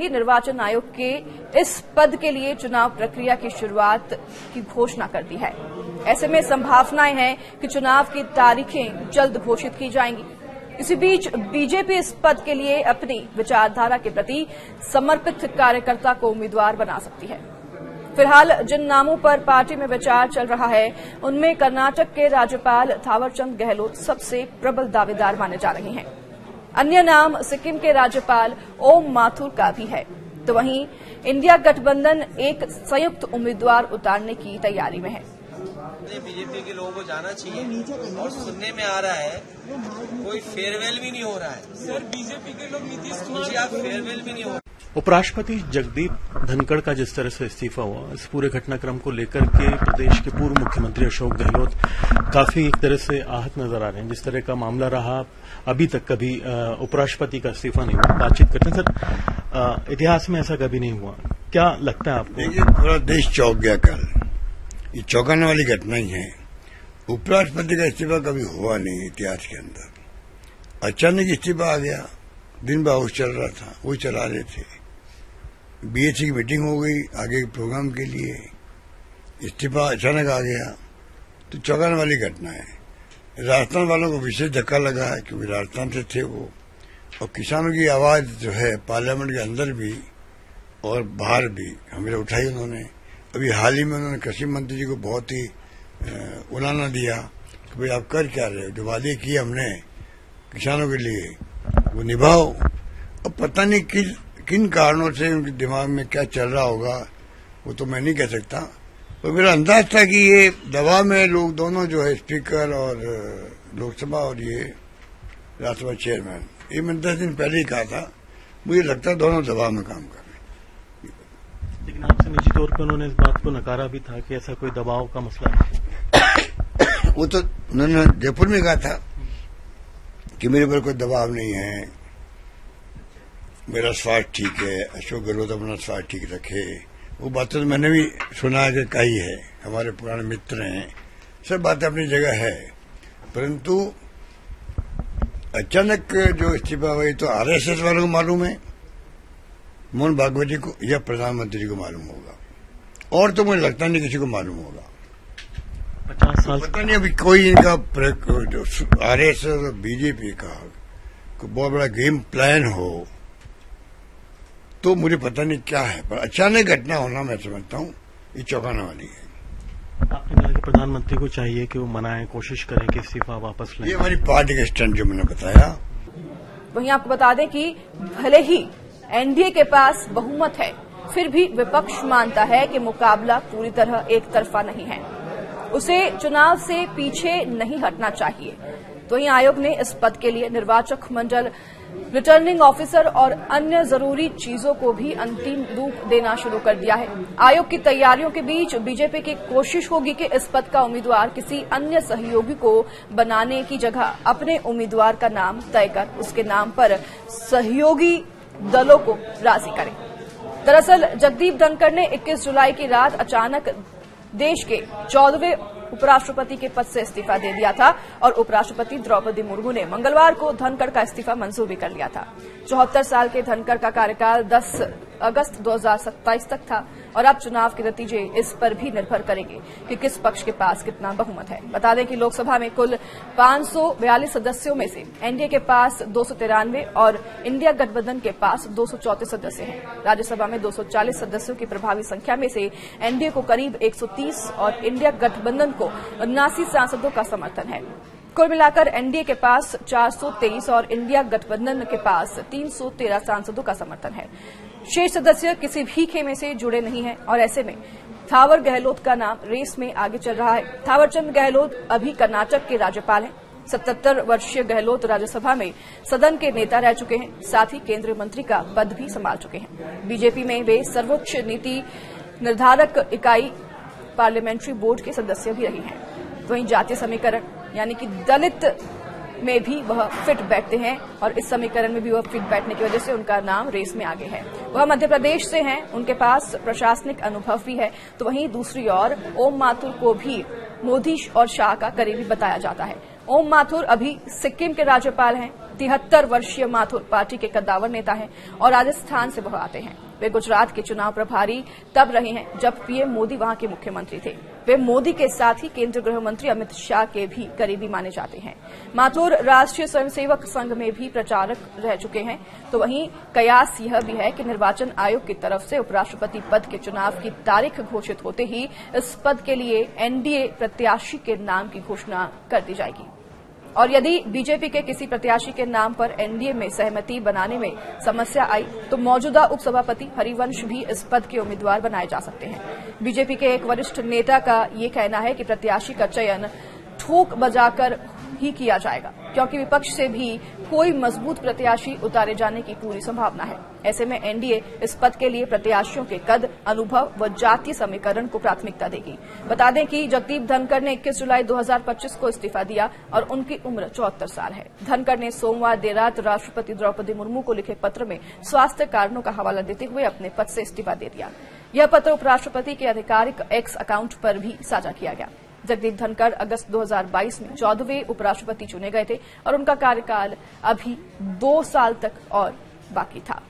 निर्वाचन आयोग के इस पद के लिए चुनाव प्रक्रिया की शुरुआत की घोषणा कर दी है। ऐसे में संभावनाएं हैं कि चुनाव की तारीखें जल्द घोषित की जाएंगी। इसी बीच बीजेपी इस पद के लिए अपनी विचारधारा के प्रति समर्पित कार्यकर्ता को उम्मीदवार बना सकती है। फिलहाल जिन नामों पर पार्टी में विचार चल रहा है उनमें कर्नाटक के राज्यपाल थावरचंद गहलोत सबसे प्रबल दावेदार माने जा रहे हैं। अन्य नाम सिक्किम के राज्यपाल ओम माथुर का भी है। तो वहीं इंडिया गठबंधन एक संयुक्त उम्मीदवार उतारने की तैयारी में है। बीजेपी के लोगों को जाना चाहिए और सुनने में आ रहा है कोई फेयरवेल भी नहीं हो रहा है। सर बीजेपी के लोग नीतीश कुमार फेयरवेल भी नहीं हो रहा। उपराष्ट्रपति जगदीप धनखड़ का जिस तरह से इस्तीफा हुआ, इस पूरे घटनाक्रम को लेकर के प्रदेश के पूर्व मुख्यमंत्री अशोक गहलोत काफी एक तरह से आहत नजर आ रहे हैं। जिस तरह का मामला रहा, अभी तक कभी उपराष्ट्रपति का इस्तीफा नहीं हुआ। बातचीत करते हैं सर, इतिहास में ऐसा कभी नहीं हुआ, क्या लगता है आपको? देखिए, पूरा देश चौंक गया कल। ये चौंकाने वाली घटना ही है। उपराष्ट्रपति का इस्तीफा कभी हुआ नहीं इतिहास के अंदर। अचानक इस्तीफा आ गया। दिन भर हाउस चल रहा था, वो चला रहे थे। बीएससी की मीटिंग हो गई आगे के प्रोग्राम के लिए, इस्तीफा अचानक आ गया, तो चौंकाने वाली घटना है। राजस्थान वालों को विशेष धक्का लगा है क्योंकि राजस्थान से थे वो, और किसानों की आवाज जो है पार्लियामेंट के अंदर भी और बाहर भी हमें उठाई उन्होंने। अभी हाल ही में उन्होंने कृषि मंत्री जी को बहुत ही उलाना दिया कि भाई आप कर क्या रहे हो, जो वादे किए हमने किसानों के लिए वो निभाओ। अब पता नहीं किन कारणों से उनके दिमाग में क्या चल रहा होगा, वो तो मैं नहीं कह सकता। तो मेरा अंदाज था कि ये दबाव में लोग दोनों जो है स्पीकर और लोकसभा और ये राज्यसभा चेयरमैन, ये मैंने 10 दिन पहले ही कहा था, मुझे लगता है दोनों दबाव में काम कर रहे हैं। लेकिन आपसे निजी तौर पर उन्होंने इस बात को नकारा भी था कि ऐसा कोई दबाव का मसला है। वो तो उन्होंने जयपुर में कहा था कि मेरे पर कोई दबाव नहीं है, मेरा स्वास्थ्य ठीक है, अशोक गहलोत अपना स्वास्थ्य ठीक रखे। वो बातें तो मैंने भी सुना के कही है, हमारे पुराने मित्र हैं, सब बातें अपनी जगह है। परंतु अचानक जो इस्तीफा हुई तो आरएसएस वालों को मालूम है, मोहन भागवत जी को या प्रधानमंत्री को मालूम होगा, और तो मुझे लगता नहीं किसी को मालूम होगा। 50 साल पता नहीं अभी कोई इनका आरएसएस और बीजेपी का कोई बहुत बड़ा गेम प्लान हो तो मुझे पता नहीं क्या है, पर अचानक घटना होना मैं समझता हूँ ये चौंकाने वाली है। आपने कहा कि प्रधानमंत्री को चाहिए कि वो मनाएं, कोशिश करें कि इस्तीफा वापस लें। ये हमारी पार्टी का स्टैंड जो मैंने बताया। वहीं आपको बता दें कि भले ही एनडीए के पास बहुमत है, फिर भी विपक्ष मानता है कि मुकाबला पूरी तरह एक तरफा नहीं है, उसे चुनाव से पीछे नहीं हटना चाहिए। तो वहीं आयोग ने इस पद के लिए निर्वाचक मंडल, रिटर्निंग ऑफिसर और अन्य जरूरी चीजों को भी अंतिम रूप देना शुरू कर दिया है। आयोग की तैयारियों के बीच बीजेपी की कोशिश होगी कि इस पद का उम्मीदवार किसी अन्य सहयोगी को बनाने की जगह अपने उम्मीदवार का नाम तय कर उसके नाम पर सहयोगी दलों को राजी करें। दरअसल जगदीप धनखड़ ने 21 जुलाई की रात अचानक देश के 14वें उपराष्ट्रपति के पद से इस्तीफा दे दिया था और उपराष्ट्रपति द्रौपदी मुर्मू ने मंगलवार को धनखड़ का इस्तीफा मंजूर भी कर लिया था। 74 साल के धनखड़ का कार्यकाल 10 अगस्त 2027 तक था और अब चुनाव के नतीजे इस पर भी निर्भर करेंगे कि किस पक्ष के पास कितना बहुमत है। बता दें कि लोकसभा में कुल 542 सदस्यों में से एनडीए के पास 293 और इंडिया गठबंधन के पास 234 सदस्य हैं। राज्यसभा में 240 सदस्यों की प्रभावी संख्या में से एनडीए को करीब 130 और इंडिया गठबंधन को 79 सांसदों का समर्थन है। कुल मिलाकर एनडीए के पास 423 और इंडिया गठबंधन के पास 313 सांसदों का समर्थन है। शेष सदस्य किसी भी खेमे से जुड़े नहीं हैं और ऐसे में थावर गहलोत का नाम रेस में आगे चल रहा है। थावरचंद गहलोत अभी कर्नाटक के राज्यपाल हैं। 77 वर्षीय गहलोत राज्यसभा में सदन के नेता रह चुके हैं, साथ ही केंद्रीय मंत्री का पद भी संभाल चुके हैं। बीजेपी में वे सर्वोच्च नीति निर्धारक इकाई पार्लियामेंट्री बोर्ड के सदस्य भी रहे हैं। वहीं जातीय समीकरण यानी कि दलित में भी वह फिट बैठते हैं और इस समीकरण में भी वह फिट बैठने की वजह से उनका नाम रेस में आगे है। वह मध्य प्रदेश से हैं, उनके पास प्रशासनिक अनुभव भी है। तो वहीं दूसरी ओर ओम माथुर को भी मोदी और शाह का करीबी बताया जाता है। ओम माथुर अभी सिक्किम के राज्यपाल हैं। 73 वर्षीय माथुर पार्टी के कद्दावर नेता हैं और राजस्थान से वह आते हैं। वे गुजरात के चुनाव प्रभारी तब रहे हैं जब पीएम मोदी वहां के मुख्यमंत्री थे। वे मोदी के साथ ही केंद्रीय गृह मंत्री अमित शाह के भी करीबी माने जाते हैं। माथुर राष्ट्रीय स्वयंसेवक संघ में भी प्रचारक रह चुके हैं। तो वहीं कयास यह भी है कि निर्वाचन आयोग की तरफ से उपराष्ट्रपति पद के चुनाव की तारीख घोषित होते ही इस पद के लिए एनडीए प्रत्याशी के नाम की घोषणा कर दी जाएगी। और यदि बीजेपी के किसी प्रत्याशी के नाम पर एनडीए में सहमति बनाने में समस्या आई तो मौजूदा उपसभापति हरिवंश भी इस पद के उम्मीदवार बनाए जा सकते हैं। बीजेपी के एक वरिष्ठ नेता का ये कहना है कि प्रत्याशी का चयन ठोक बजाकर ही किया जाएगा, क्योंकि विपक्ष से भी कोई मजबूत प्रत्याशी उतारे जाने की पूरी संभावना है। ऐसे में एनडीए इस पद के लिए प्रत्याशियों के कद, अनुभव व जातीय समीकरण को प्राथमिकता देगी। बता दें कि जगदीप धनखड़ ने 21 जुलाई 2025 को इस्तीफा दिया और उनकी उम्र 74 साल है। धनखड़ ने सोमवार देर रात राष्ट्रपति द्रौपदी मुर्मू को लिखे पत्र में स्वास्थ्य कारणों का हवाला देते हुए अपने पद से इस्तीफा दे दिया। यह पत्र उपराष्ट्रपति के आधिकारिक एक्स अकाउंट पर भी साझा किया गया। जगदीप धनखड़ अगस्त 2022 में 14वें उपराष्ट्रपति चुने गए थे और उनका कार्यकाल अभी 2 साल तक और बाकी था।